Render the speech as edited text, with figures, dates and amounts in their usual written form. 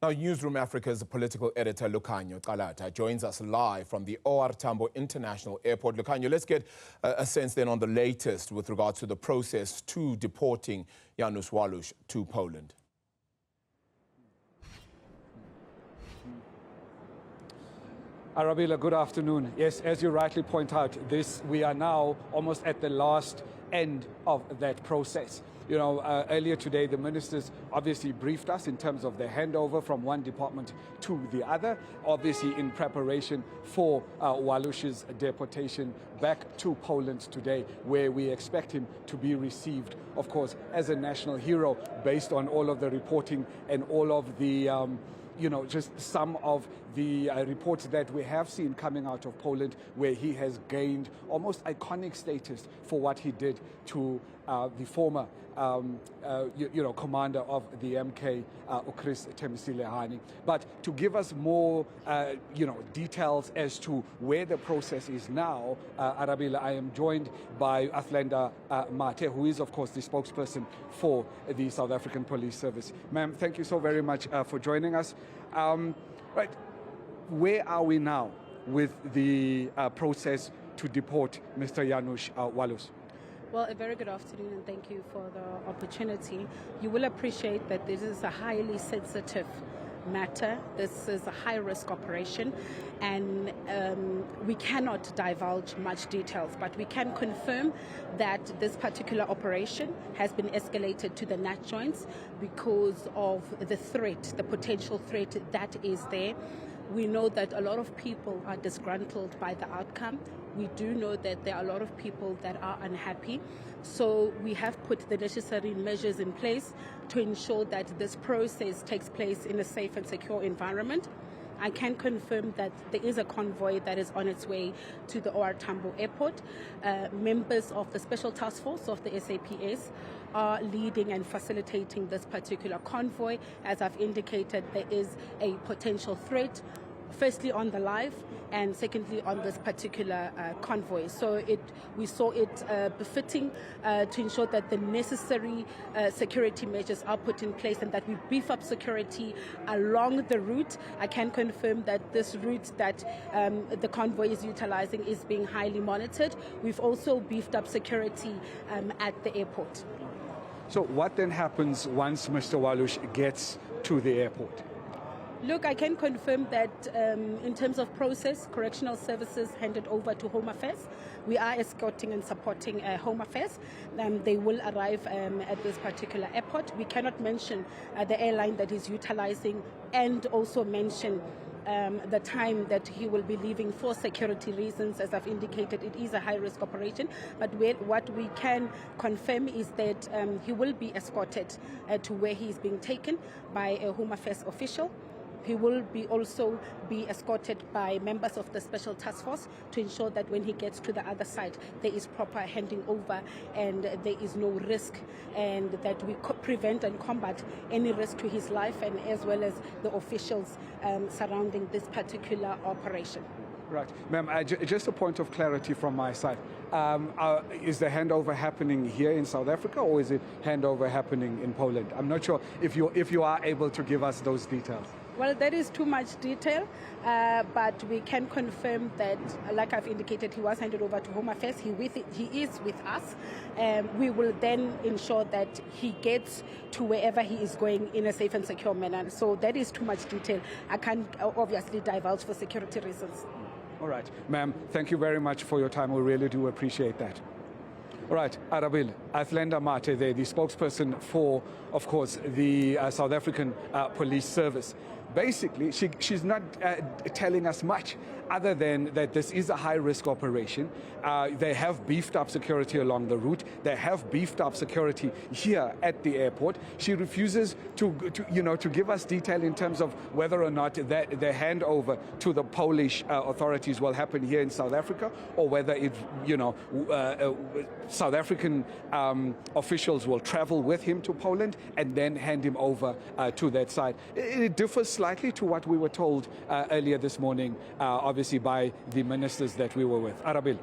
Now, Newzroom Afrika's political editor Lukhanyo Calata joins us live from the Tambo International Airport. Lukhanyo, let's get a sense then on the latest with regards to the process to deporting Janusz Walus to Poland. Arabella, good afternoon. Yes, as you rightly point out, we are now almost at the last end of that process. You know, earlier today, the ministers obviously briefed us in terms of the handover from one department to the other, obviously in preparation for Walus's deportation back to Poland today, where we expect him to be received, of course, as a national hero based on all of the reporting and all of the just some of the reports that we have seen coming out of Poland, where he has gained almost iconic status for what he did to the former, commander of the MK, Chris Hani. But to give us more, details as to where the process is now, Arabella, I am joined by Athlenda Mathe, who is, of course, the spokesperson for the South African Police Service. Ma'am, thank you so very much for joining us. Right, where are we now with the process to deport Mr. Janusz Walus? Well, a very good afternoon, and thank you for the opportunity. You will appreciate that this is a highly sensitive matter. This is a high-risk operation, and we cannot divulge much details, but we can confirm that this particular operation has been escalated to the nut joints because of the threat, the potential threat that is there. We know that a lot of people are disgruntled by the outcome. We do know that there are a lot of people that are unhappy. So we have put the necessary measures in place to ensure that this process takes place in a safe and secure environment. I can confirm that there is a convoy that is on its way to the Tambo Airport. Members of the Special Task Force of the SAPS are leading and facilitating this particular convoy. As I've indicated, there is a potential threat, firstly on the life, and secondly on this particular convoy. So we saw it befitting to ensure that the necessary security measures are put in place and that we beef up security along the route. I can confirm that this route that the convoy is utilizing is being highly monitored. We've also beefed up security at the airport. So what then happens once Mr. Walus gets to the airport? Look, I can confirm that in terms of process, correctional services handed over to Home Affairs. We are escorting and supporting Home Affairs. They will arrive at this particular airport. We cannot mention the airline that is utilizing and also mention the time that he will be leaving for security reasons. As I've indicated, it is a high-risk operation, but what we can confirm is that he will be escorted to where he is being taken by a Home Affairs official. He will also be escorted by members of the Special Task Force to ensure that when he gets to the other side, there is proper handing over and there is no risk, and that we prevent and combat any risk to his life and as well as the officials surrounding this particular operation. Right. Ma'am, just a point of clarity from my side. Is the handover happening here in South Africa, or is it handover happening in Poland? I'm not sure if you are able to give us those details. Well, that is too much detail, but we can confirm that, like I've indicated, he was handed over to Home Affairs. He is with us. We will then ensure that he gets to wherever he is going in a safe and secure manner. So that is too much detail. I can't obviously divulge for security reasons. All right. Ma'am, thank you very much for your time. We really do appreciate that. All right, Arabella, Athlenda Mathe, the spokesperson for, of course, the South African Police Service. Basically, she's not telling us much other than that this is a high-risk operation. They have beefed up security along the route. They have beefed up security here at the airport. She refuses to give us detail in terms of whether or not that the handover to the Polish authorities will happen here in South Africa, or whether South African officials will travel with him to Poland and then hand him over to that side. It differs slightly to what we were told earlier this morning, obviously by the ministers that we were with. Arabella.